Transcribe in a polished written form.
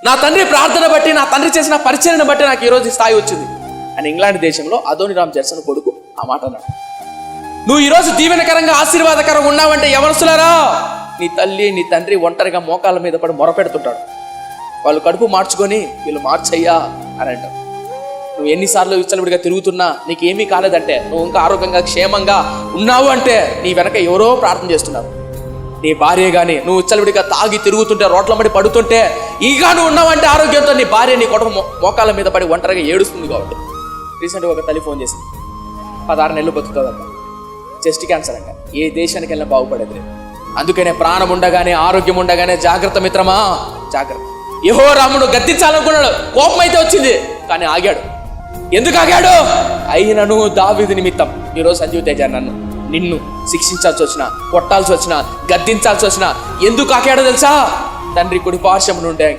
నా తండ్రి ప్రార్థన బట్టి, నా తండ్రి చేసిన పరిచయను బట్టి నాకు ఈరోజు ఈ స్థాయి వచ్చింది అని ఇంగ్లాండ్ దేశంలో అదోనిరామ్ జడ్సన్ కొడుకు ఆ మాట అన్నాడు. నువ్వు ఈరోజు దీవెనకరంగా ఆశీర్వాదకరంగా ఉన్నావంటే యవనస్తులారా, నీ తల్లి నీ తండ్రి ఒంటరిగా మోకాళ్ళ మీద పడి మొరపెడుతుంటాడు. వాళ్ళు కడుపు మార్చుకొని వీళ్ళు మార్చయ్యా అని అంటారు. నువ్వు ఎన్నిసార్లు విచ్చలవిడిగా తిరుగుతున్నా నీకు ఏమీ కాలేదంటే, నువ్వు ఇంకా ఆరోగ్యంగా క్షేమంగా ఉన్నావు అంటే నీ వెనక ఎవరో ప్రార్థన చేస్తున్నారు. నీ భార్య కానీ నువ్వు విచ్చలవిడిగా తాగి తిరుగుతుంటే, రోడ్ల పడి పడుతుంటే, ఈగా నువ్వు ఉన్నావంటే ఆరోగ్యంతో నీ భార్య నీ కొడుకు మోకాళ్ళ మీద పడి ఒంటరిగా ఏడుస్తుంది. కాబట్టి రీసెంట్గా ఒక తల్లి ఫోన్ చేసింది, 16 నెలలు బతుకుతుందంట, చెస్ట్ క్యాన్సర్ అంట, ఏ దేశానికి వెళ్ళినా బాగుపడేది లేదు. అందుకనే ప్రాణం ఉండగానే ఆరోగ్యం ఉండగానే జాగ్రత్త మిత్రమా, జాగ్రత్త. యెహోరామును గద్దించాలనుకున్నాడు, కోపం అయితే వచ్చింది, కానీ ఆగాడు. ఎందుకు ఆగాడు? అయినను దావీదు నిమిత్తం ఈరోజు సంజీవ్ తేజ నిన్ను శిక్షించాల్సి వచ్చినా, కొట్టాల్సి వచ్చినా, గద్దించాల్సి వచ్చినా ఎందుకు ఆగాడో తెలుసా? తండ్రి కుడి పార్శ్వము నుండి